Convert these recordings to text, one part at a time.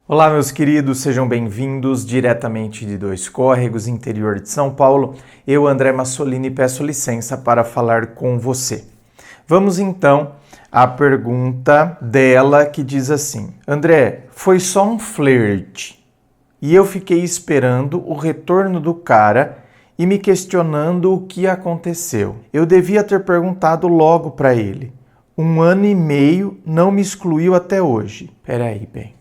Olá, meus queridos, sejam bem-vindos diretamente de Dois Córregos, interior de São Paulo. Eu, André Massolini, peço licença para falar com você. Vamos então à pergunta dela que diz assim: André, foi só um flerte e eu fiquei esperando o retorno do cara e me questionando o que aconteceu. Eu devia ter perguntado logo para ele. 1 ano e meio não me excluiu até hoje.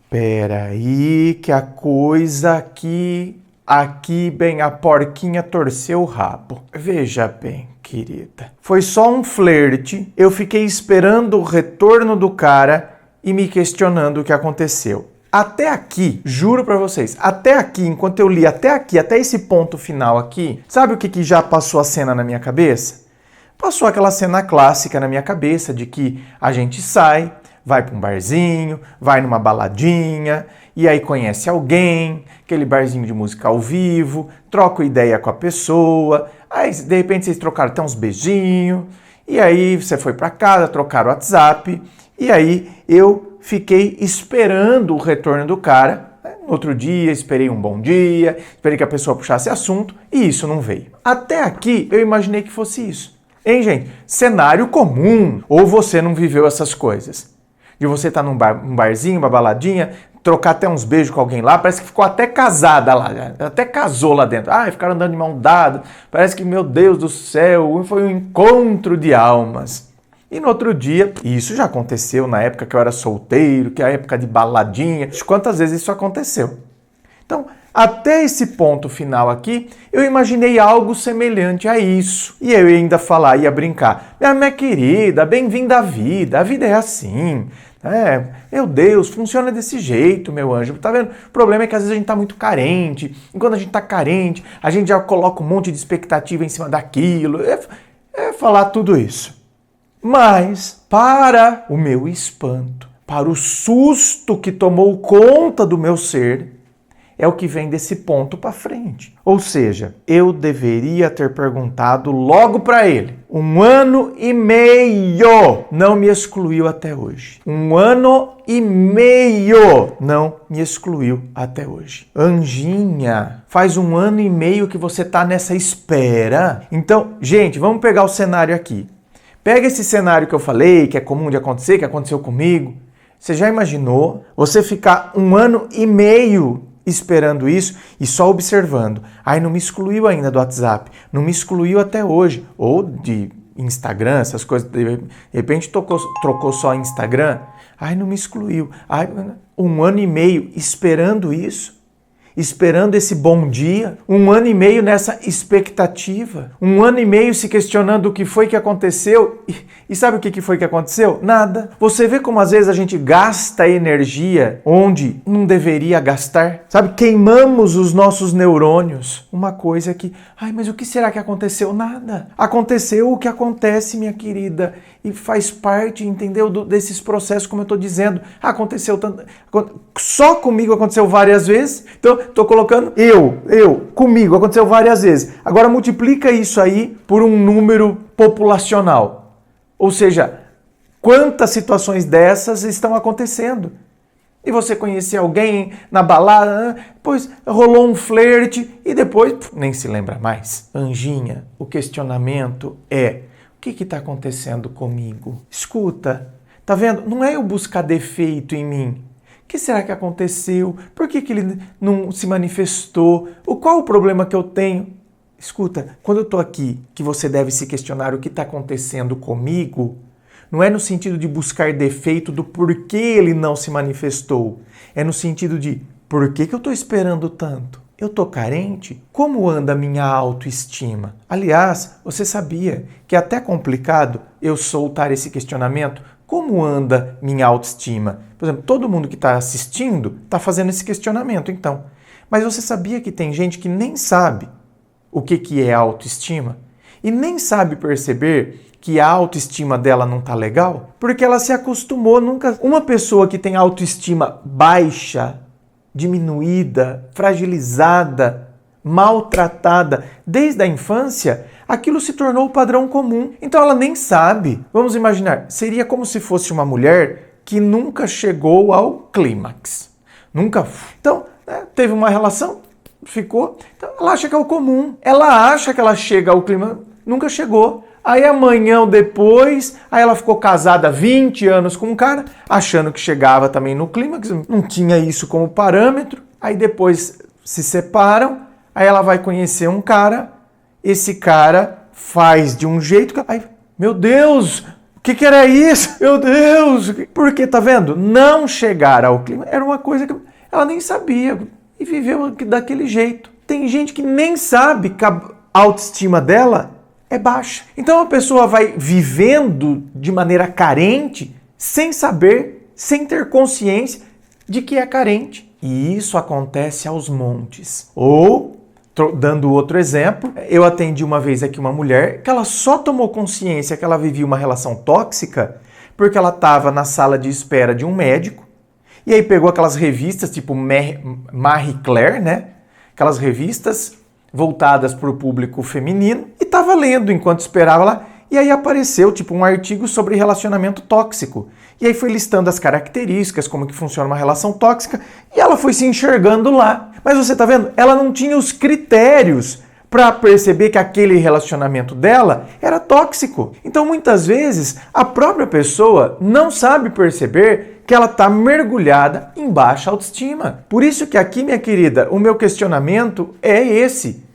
Peraí, que a coisa aqui, bem, a porquinha torceu o rabo. Veja bem, querida. Foi só um flerte, eu fiquei esperando o retorno do cara e me questionando o que aconteceu. Até aqui, juro pra vocês, até aqui, enquanto eu li até aqui, até esse ponto final aqui, sabe o que já passou a cena na minha cabeça? Passou aquela cena clássica na minha cabeça de que a gente sai, vai para um barzinho, vai numa baladinha, e aí conhece alguém, aquele barzinho de música ao vivo, troca ideia com a pessoa, aí de repente vocês trocaram até uns beijinhos, e aí você foi para casa, trocaram o WhatsApp, e aí eu fiquei esperando o retorno do cara. No outro dia, esperei um bom dia, esperei que a pessoa puxasse assunto, e isso não veio. Até aqui eu imaginei que fosse isso. Hein, gente? Cenário comum. Ou você não viveu essas coisas? De você estar num barzinho, uma baladinha, trocar até uns beijos com alguém lá, parece que ficou até casada lá, até casou lá dentro. Ficaram andando de mão dada, parece que, meu Deus do céu, foi um encontro de almas. E no outro dia, e isso já aconteceu na época que eu era solteiro, que é a época de baladinha, quantas vezes isso aconteceu? Então, até esse ponto final aqui, eu imaginei algo semelhante a isso. E eu ia ainda falar, ia brincar. Minha querida, bem-vinda à vida. A vida é assim. Meu Deus, funciona desse jeito, meu anjo. Tá vendo? O problema é que às vezes a gente tá muito carente. E quando a gente tá carente, a gente já coloca um monte de expectativa em cima daquilo. É falar tudo isso. Mas, para o meu espanto, para o susto que tomou conta do meu ser, é o que vem desse ponto para frente. Ou seja, eu deveria ter perguntado logo para ele. 1 ano e meio não me excluiu até hoje. 1 ano e meio não me excluiu até hoje. Anjinha, faz 1 ano e meio que você tá nessa espera. Então, gente, vamos pegar o cenário aqui. Pega esse cenário que eu falei, que é comum de acontecer, que aconteceu comigo. Você já imaginou você ficar 1 ano e meio esperando isso e só observando? Não me excluiu ainda do WhatsApp, não me excluiu até hoje. Ou de Instagram, essas coisas, de repente trocou só Instagram. Não me excluiu. 1 ano e meio esperando isso. Esperando esse bom dia, 1 ano e meio nessa expectativa, 1 ano e meio se questionando o que foi que aconteceu. E sabe o que foi que aconteceu? Nada. Você vê como às vezes a gente gasta energia onde não deveria gastar? Sabe, queimamos os nossos neurônios. Uma coisa que, mas o que será que aconteceu? Nada. Aconteceu o que acontece, minha querida, e faz parte, entendeu, desses processos, como eu estou dizendo. Aconteceu tanto, só comigo aconteceu várias vezes, então estou colocando comigo aconteceu várias vezes. Agora multiplica isso aí por um número populacional. Ou seja, quantas situações dessas estão acontecendo? E você conhecer alguém na balada, depois rolou um flerte e depois nem se lembra mais. Anjinha, o questionamento é: o que está acontecendo comigo? Escuta, tá vendo? Não é eu buscar defeito em mim. O que será que aconteceu? Por que ele não se manifestou? Qual o problema que eu tenho? Escuta, quando eu estou aqui, que você deve se questionar o que está acontecendo comigo, não é no sentido de buscar defeito do porquê ele não se manifestou. É no sentido de por que eu estou esperando tanto? Eu estou carente? Como anda a minha autoestima? Aliás, você sabia que é até complicado eu soltar esse questionamento? Como anda minha autoestima? Por exemplo, todo mundo que está assistindo está fazendo esse questionamento, então. Mas você sabia que tem gente que nem sabe o que é autoestima? E nem sabe perceber que a autoestima dela não está legal? Porque ela se acostumou nunca... Uma pessoa que tem autoestima baixa, diminuída, fragilizada, maltratada desde a infância, aquilo se tornou o padrão comum. Então ela nem sabe. Vamos imaginar, seria como se fosse uma mulher que nunca chegou ao clímax. Nunca. Então, teve uma relação, ficou. Então, ela acha que é o comum. Ela acha que ela chega ao clima, nunca chegou. Aí amanhã ou depois, aí ela ficou casada há 20 anos com um cara, achando que chegava também no clímax, não tinha isso como parâmetro. Aí depois se separam, aí ela vai conhecer um cara, esse cara faz de um jeito que... Aí, meu Deus, o que era isso? Meu Deus! Porque, tá vendo? Não chegar ao clima era uma coisa que ela nem sabia e viveu daquele jeito. Tem gente que nem sabe que a autoestima dela é baixa. Então a pessoa vai vivendo de maneira carente, sem saber, sem ter consciência de que é carente. E isso acontece aos montes. Ou, dando outro exemplo, eu atendi uma vez aqui uma mulher que ela só tomou consciência que ela vivia uma relação tóxica porque ela estava na sala de espera de um médico e aí pegou aquelas revistas tipo Marie Claire, né? Aquelas revistas voltadas para o público feminino, e estava lendo enquanto esperava lá, e aí apareceu tipo um artigo sobre relacionamento tóxico. E aí foi listando as características, como que funciona uma relação tóxica, e ela foi se enxergando lá. Mas você tá vendo? Ela não tinha os critérios para perceber que aquele relacionamento dela era tóxico. Então muitas vezes a própria pessoa não sabe perceber que ela está mergulhada em baixa autoestima. Por isso que aqui, minha querida, o meu questionamento é esse.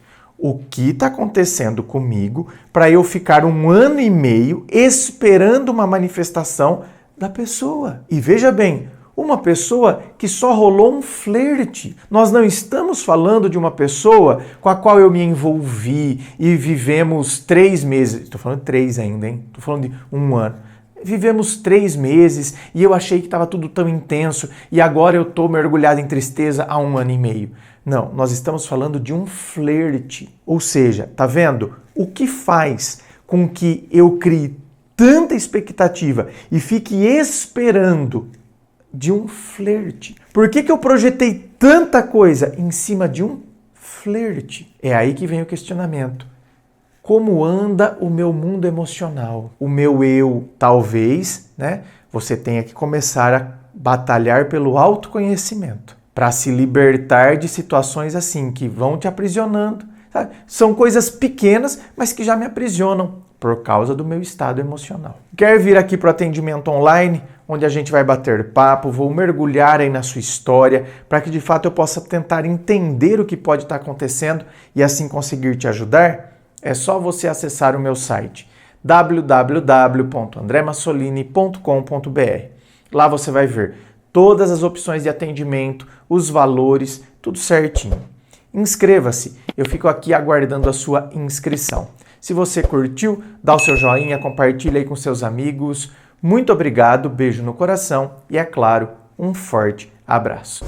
O que está acontecendo comigo para eu ficar 1 ano e meio esperando uma manifestação da pessoa? E veja bem, uma pessoa que só rolou um flerte. Nós não estamos falando de uma pessoa com a qual eu me envolvi e vivemos 3 meses. Estou falando 3 ainda, hein? Estou falando de 1 ano. Vivemos 3 meses e eu achei que estava tudo tão intenso e agora eu estou mergulhado em tristeza há 1 ano e meio. Não, nós estamos falando de um flerte. Ou seja, tá vendo? O que faz com que eu crie tanta expectativa e fique esperando de um flerte? Por que eu projetei tanta coisa em cima de um flerte? É aí que vem o questionamento. Como anda o meu mundo emocional? O meu eu, talvez, né? Você tenha que começar a batalhar pelo autoconhecimento para se libertar de situações assim, que vão te aprisionando. Sabe? São coisas pequenas, mas que já me aprisionam por causa do meu estado emocional. Quer vir aqui para o atendimento online, onde a gente vai bater papo, vou mergulhar aí na sua história, para que de fato eu possa tentar entender o que pode estar acontecendo e assim conseguir te ajudar? É só você acessar o meu site www.andremassolini.com.br. Lá você vai ver todas as opções de atendimento, os valores, tudo certinho. Inscreva-se, eu fico aqui aguardando a sua inscrição. Se você curtiu, dá o seu joinha, compartilha aí com seus amigos. Muito obrigado, beijo no coração e, é claro, um forte abraço.